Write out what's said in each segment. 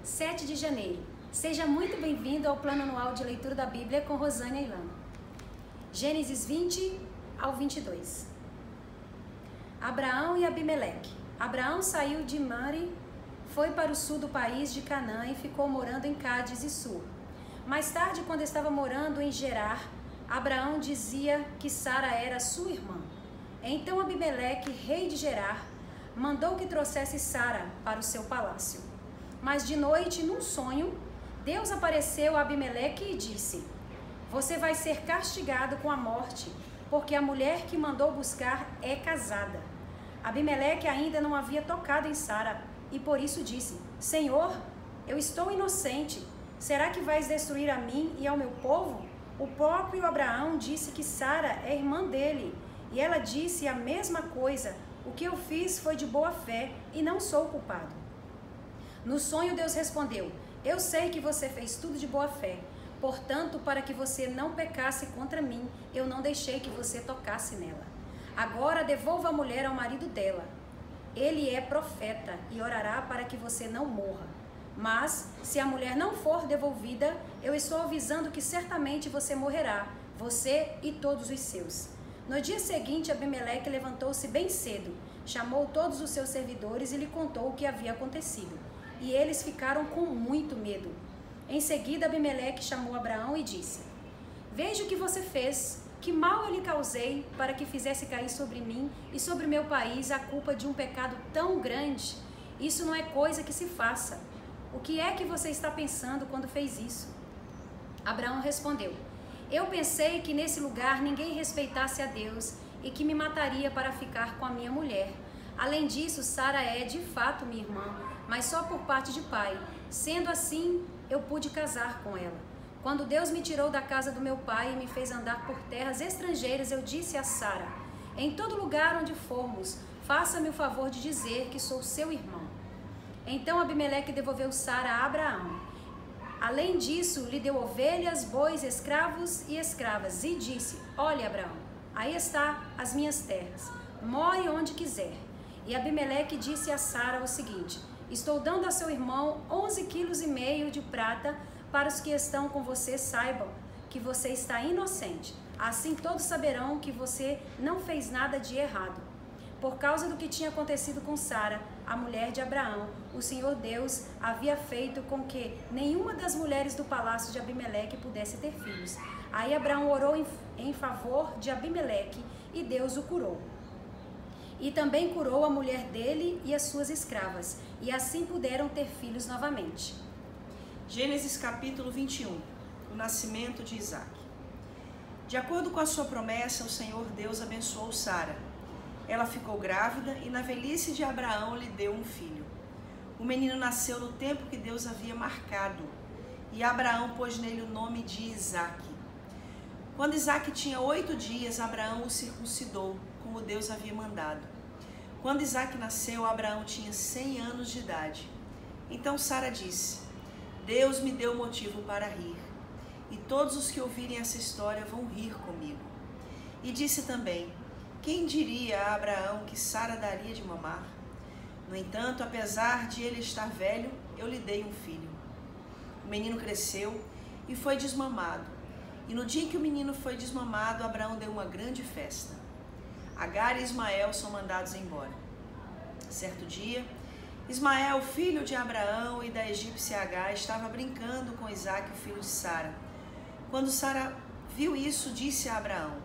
7 de janeiro. Seja muito bem-vindo ao Plano Anual de Leitura da Bíblia com Rosânia e Ilana. Gênesis 20 ao 22. Abraão e Abimeleque. Abraão saiu de Mamre, foi para o sul do país de Canaã e ficou morando em Cádiz e Sur. Mais tarde, quando estava morando em Gerar, Abraão dizia que Sara era sua irmã. Então Abimeleque, rei de Gerar, mandou que trouxesse Sara para o seu palácio. Mas de noite, num sonho, Deus apareceu a Abimeleque e disse: "Você vai ser castigado com a morte, porque a mulher que mandou buscar é casada." Abimeleque ainda não havia tocado em Sara e por isso disse: "Senhor, eu estou inocente. Será que vais destruir a mim e ao meu povo?" O próprio Abraão disse que Sara é irmã dele e ela disse a mesma coisa: "O que eu fiz foi de boa fé e não sou culpado." No sonho, Deus respondeu: "Eu sei que você fez tudo de boa fé. Portanto, para que você não pecasse contra mim, eu não deixei que você tocasse nela. Agora devolva a mulher ao marido dela. Ele é profeta e orará para que você não morra. Mas, se a mulher não for devolvida, eu estou avisando que certamente você morrerá, você e todos os seus." No dia seguinte, Abimeleque levantou-se bem cedo, chamou todos os seus servidores e lhe contou o que havia acontecido. E eles ficaram com muito medo. Em seguida, Abimeleque chamou Abraão e disse: "Veja o que você fez. Que mal eu lhe causei para que fizesse cair sobre mim e sobre meu país a culpa de um pecado tão grande? Isso não é coisa que se faça. O que é que você está pensando quando fez isso?" Abraão respondeu: "Eu pensei que nesse lugar ninguém respeitasse a Deus e que me mataria para ficar com a minha mulher. Além disso, Sara é de fato minha irmã, mas só por parte de pai. Sendo assim, eu pude casar com ela. Quando Deus me tirou da casa do meu pai e me fez andar por terras estrangeiras, eu disse a Sara: 'Em todo lugar onde formos, faça-me o favor de dizer que sou seu irmão.' Então Abimeleque devolveu Sara a Abraão. Além disso, lhe deu ovelhas, bois, escravos e escravas e disse: 'Olha, Abraão, aí está as minhas terras. More onde quiser.' E Abimeleque disse a Sara o seguinte: 'Estou dando a seu irmão 11,5 quilos de prata para os que estão com você saibam que você está inocente. Assim todos saberão que você não fez nada de errado.' Por causa do que tinha acontecido com Sara, a mulher de Abraão, o Senhor Deus havia feito com que nenhuma das mulheres do palácio de Abimeleque pudesse ter filhos. Aí Abraão orou em favor de Abimeleque e Deus o curou. E também curou a mulher dele e as suas escravas, e assim puderam ter filhos novamente. Gênesis capítulo 21. O nascimento de Isaac. De acordo com a sua promessa, o Senhor Deus abençoou Sara. Ela ficou grávida e na velhice de Abraão lhe deu um filho. O menino nasceu no tempo que Deus havia marcado, e Abraão pôs nele o nome de Isaque. Quando Isaque tinha 8 dias, Abraão o circuncidou, como Deus havia mandado. Quando Isaque nasceu, Abraão tinha 100 anos de idade. Então Sara disse: "Deus me deu motivo para rir, e todos os que ouvirem essa história vão rir comigo." E disse também: "Quem diria a Abraão que Sara daria de mamar? No entanto, apesar de ele estar velho, eu lhe dei um filho." O menino cresceu e foi desmamado. E no dia em que o menino foi desmamado, Abraão deu uma grande festa. Agar e Ismael são mandados embora. Certo dia, Ismael, filho de Abraão e da egípcia Agar, estava brincando com Isaque, o filho de Sara. Quando Sara viu isso, disse a Abraão: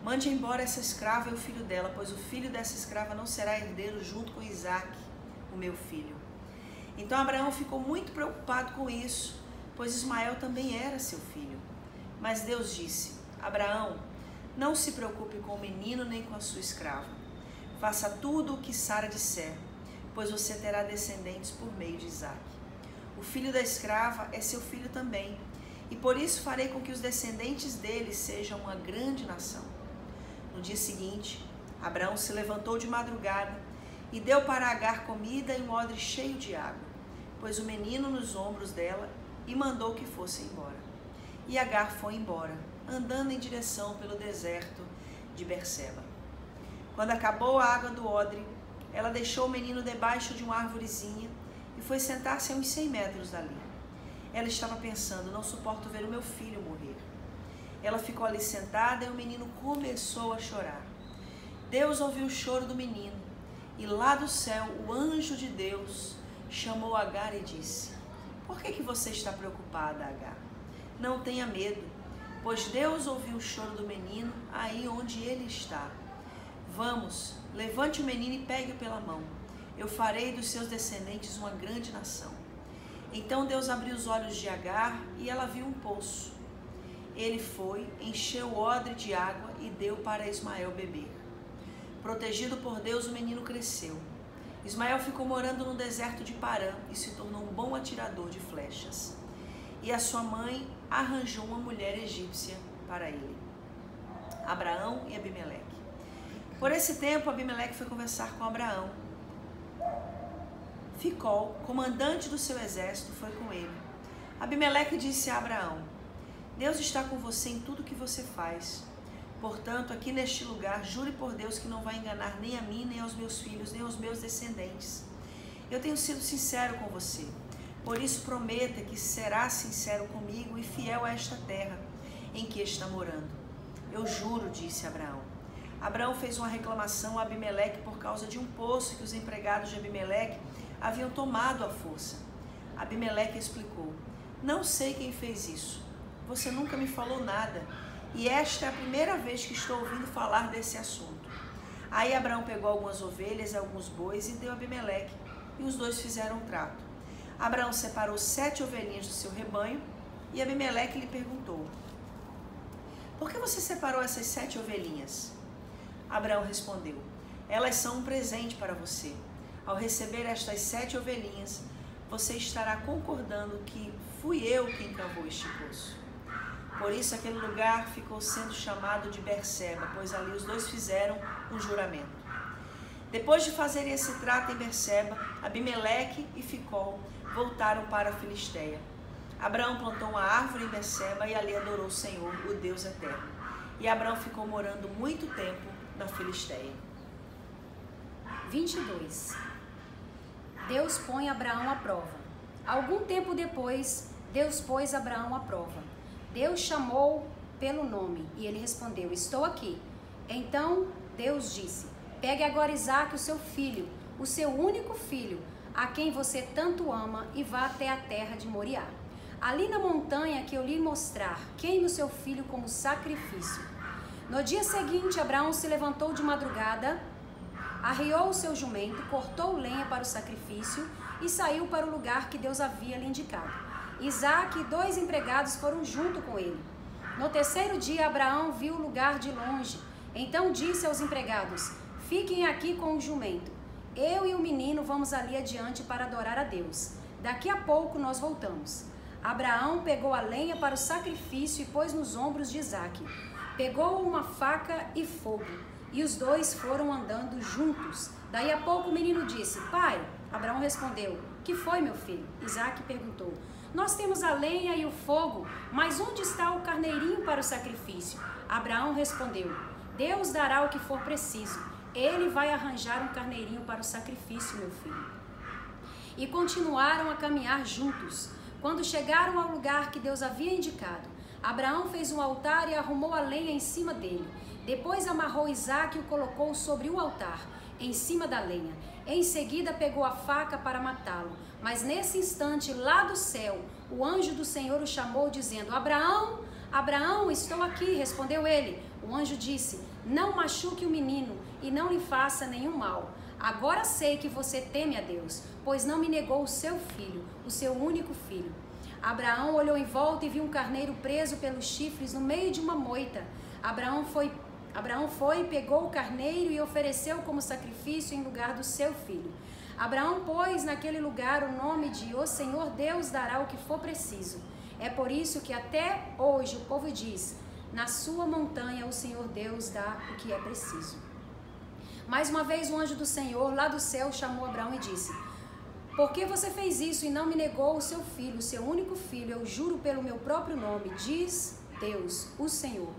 "Mande embora essa escrava e o filho dela, pois o filho dessa escrava não será herdeiro junto com Isaque, o meu filho." Então Abraão ficou muito preocupado com isso, pois Ismael também era seu filho. Mas Deus disse: "Abraão, não se preocupe com o menino nem com a sua escrava. Faça tudo o que Sara disser, pois você terá descendentes por meio de Isaque. O filho da escrava é seu filho também, e por isso farei com que os descendentes dele sejam uma grande nação." No dia seguinte, Abraão se levantou de madrugada e deu para Agar comida e um odre cheio de água, pôs o menino nos ombros dela e mandou que fosse embora. E Agar foi embora, andando em direção pelo deserto de Berseba. Quando acabou a água do odre, ela deixou o menino debaixo de uma árvorezinha e foi sentar-se a uns 100 metros dali. Ela estava pensando: não suporto ver o meu filho morrer. Ela ficou ali sentada e o menino começou a chorar. Deus ouviu o choro do menino e lá do céu o anjo de Deus chamou Agar e disse: por que você está preocupada, Agar? Não tenha medo, pois Deus ouviu o choro do menino aí onde ele está. Vamos, levante o menino e pegue-o pela mão. Eu farei dos seus descendentes uma grande nação. Então Deus abriu os olhos de Agar e ela viu um poço. Ele foi, encheu o odre de água e deu para Ismael beber. Protegido por Deus, o menino cresceu. Ismael ficou morando no deserto de Parã e se tornou um bom atirador de flechas. E a sua mãe arranjou uma mulher egípcia para ele, Abraão e Abimeleque. Por esse tempo, Abimeleque foi conversar com Abraão. Ficol, comandante do seu exército, foi com ele. Abimeleque disse a Abraão: Deus está com você em tudo que você faz. Portanto, aqui neste lugar, jure por Deus que não vai enganar nem a mim, nem aos meus filhos, nem aos meus descendentes. Eu tenho sido sincero com você. Por isso, prometa que será sincero comigo e fiel a esta terra em que está morando. Eu juro, disse Abraão. Abraão fez uma reclamação a Abimeleque por causa de um poço que os empregados de Abimeleque haviam tomado à força. Abimeleque explicou: não sei quem fez isso. Você nunca me falou nada. E esta é a primeira vez que estou ouvindo falar desse assunto. Aí Abraão pegou algumas ovelhas e alguns bois e deu a Abimeleque, e os dois fizeram um trato. Abraão separou 7 ovelhinhas do seu rebanho, e Abimeleque lhe perguntou: por que você separou essas 7 ovelhinhas? Abraão respondeu: elas são um presente para você. Ao receber estas 7 ovelhinhas, você estará concordando que fui eu quem cavou este poço. Por isso aquele lugar ficou sendo chamado de Berseba, pois ali os dois fizeram um juramento. Depois de fazerem esse trato em Berseba, Abimeleque e Ficol voltaram para a Filisteia. Abraão plantou uma árvore em Berseba e ali adorou o Senhor, o Deus eterno. E Abraão ficou morando muito tempo na Filisteia. 22. Deus põe Abraão à prova. Algum tempo depois, Deus pôs Abraão à prova. Deus chamou pelo nome e ele respondeu: estou aqui. Então Deus disse: pegue agora Isaque, o seu filho, o seu único filho, a quem você tanto ama, e vá até a terra de Moriá. Ali na montanha que eu lhe mostrar, queime o seu filho como sacrifício. No dia seguinte, Abraão se levantou de madrugada, arriou o seu jumento, cortou lenha para o sacrifício e saiu para o lugar que Deus havia lhe indicado. Isaque e 2 empregados foram junto com ele. No terceiro dia, Abraão viu o lugar de longe. Então disse aos empregados: fiquem aqui com o jumento. Eu e o menino vamos ali adiante para adorar a Deus. Daqui a pouco nós voltamos. Abraão pegou a lenha para o sacrifício e pôs nos ombros de Isaque. Pegou uma faca e fogo, e os dois foram andando juntos. Daí a pouco o menino disse: pai. Abraão respondeu: que foi, meu filho? Isaque perguntou: nós temos a lenha e o fogo, mas onde está o carneirinho para o sacrifício? Abraão respondeu: Deus dará o que for preciso. Ele vai arranjar um carneirinho para o sacrifício, meu filho. E continuaram a caminhar juntos. Quando chegaram ao lugar que Deus havia indicado, Abraão fez um altar e arrumou a lenha em cima dele. Depois amarrou Isaque e o colocou sobre o altar, em cima da lenha. Em seguida pegou a faca para matá-lo. Mas nesse instante, lá do céu, o anjo do Senhor o chamou, dizendo: Abraão, Abraão, estou aqui. Respondeu ele. O anjo disse: não machuque o menino e não lhe faça nenhum mal. Agora sei que você teme a Deus, pois não me negou o seu filho, o seu único filho. Abraão olhou em volta e viu um carneiro preso pelos chifres no meio de uma moita. Abraão foi, pegou o carneiro e ofereceu como sacrifício em lugar do seu filho. Abraão pôs naquele lugar o nome de: O Senhor Deus dará o que for preciso. É por isso que até hoje o povo diz: na sua montanha o Senhor Deus dá o que é preciso. Mais uma vez o anjo do Senhor lá do céu chamou Abraão e disse: por que você fez isso e não me negou o seu filho, o seu único filho? Eu juro pelo meu próprio nome, diz Deus, o Senhor,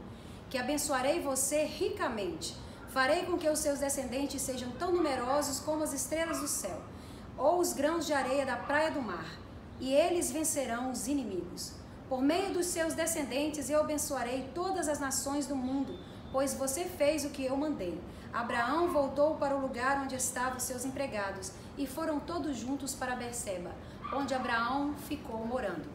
que abençoarei você ricamente. Farei com que os seus descendentes sejam tão numerosos como as estrelas do céu. ou os grãos de areia da praia do mar, e eles vencerão os inimigos. Por meio dos seus descendentes eu abençoarei todas as nações do mundo, pois você fez o que eu mandei. Abraão voltou para o lugar onde estavam seus empregados, e foram todos juntos para Berseba, onde Abraão ficou morando.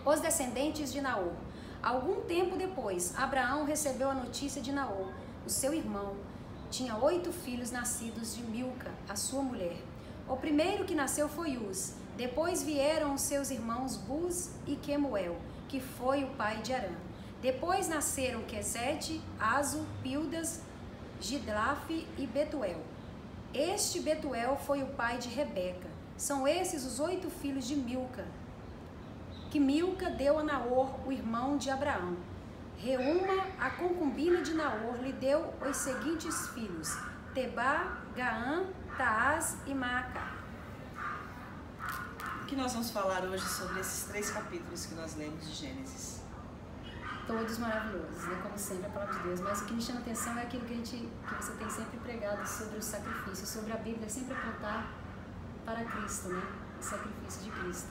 Os descendentes de Naor. Algum tempo depois, Abraão recebeu a notícia de Naor, o seu irmão. Tinha 8 filhos nascidos de Milca, a sua mulher. O primeiro que nasceu foi Uz. Depois vieram os seus irmãos Buz e Quemuel, que foi o pai de Arã. Depois nasceram Quesete, Azo, Pildas, Gidlaf e Betuel. Este Betuel foi o pai de Rebeca. São esses os 8 filhos de Milca, que Milca deu a Naor, o irmão de Abraão. Reúma, a concubina de Naor, lhe deu os seguintes filhos: Tebá, Gaã, Taás e Maaca. O que nós vamos falar hoje sobre esses 3 capítulos que nós lemos de Gênesis? Todos maravilhosos, né? Como sempre, a palavra de Deus. Mas o que me chama a atenção é aquilo que você tem sempre pregado sobre o sacrifício, sobre a Bíblia sempre apontar para Cristo, né? O sacrifício de Cristo.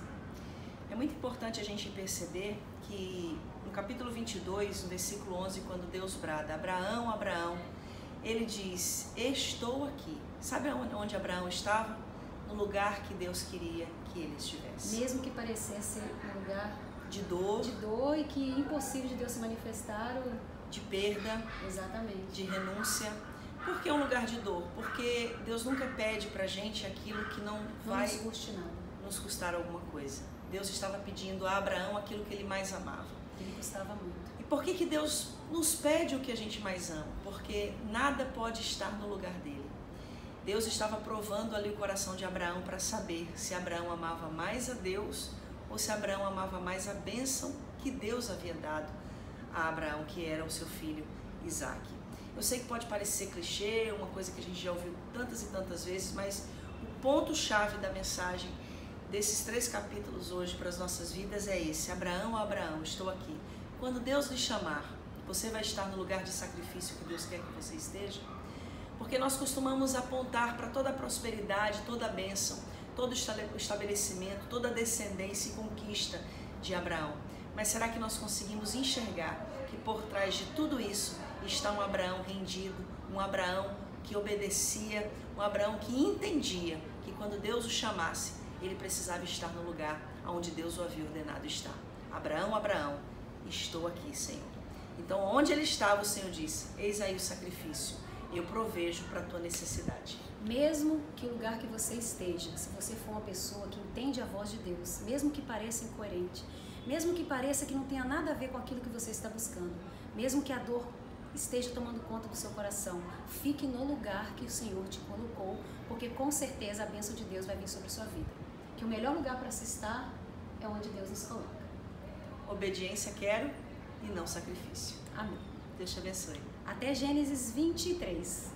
É muito importante a gente perceber que no capítulo 22, no versículo 11, quando Deus brada, Abraão, Abraão, ele diz, estou aqui. Sabe onde Abraão estava? No lugar que Deus queria que ele estivesse. Mesmo que parecesse um lugar de dor e que impossível de Deus se manifestar, de perda, exatamente, de renúncia. Por que um lugar de dor? Porque Deus nunca pede pra gente aquilo que não vai nos custar alguma coisa. Deus estava pedindo a Abraão aquilo que ele mais amava. Ele custava muito. E por que Deus nos pede o que a gente mais ama? Porque nada pode estar no lugar dele. Deus estava provando ali o coração de Abraão para saber se Abraão amava mais a Deus ou se Abraão amava mais a bênção que Deus havia dado a Abraão, que era o seu filho Isaque. Eu sei que pode parecer clichê, uma coisa que a gente já ouviu tantas e tantas vezes, mas o ponto-chave da mensagem desses 3 capítulos hoje para as nossas vidas é esse: Abraão, Abraão, estou aqui. Quando Deus lhe chamar, você vai estar no lugar de sacrifício que Deus quer que você esteja? Porque nós costumamos apontar para toda a prosperidade, toda a bênção, todo o estabelecimento, toda a descendência e conquista de Abraão. Mas será que nós conseguimos enxergar que por trás de tudo isso está um Abraão rendido, um Abraão que obedecia, um Abraão que entendia que quando Deus o chamasse, ele precisava estar no lugar onde Deus o havia ordenado estar? Abraão, Abraão, estou aqui, Senhor. Então, onde ele estava, o Senhor disse, eis aí o sacrifício, eu provejo para a tua necessidade. Mesmo que o lugar que você esteja, se você for uma pessoa que entende a voz de Deus, mesmo que pareça incoerente, mesmo que pareça que não tenha nada a ver com aquilo que você está buscando, mesmo que a dor esteja tomando conta do seu coração, fique no lugar que o Senhor te colocou, porque com certeza a bênção de Deus vai vir sobre a sua vida. Que o melhor lugar para se estar é onde Deus nos coloca. Obediência quero e não sacrifício. Amém. Deus te abençoe. Até Gênesis 23.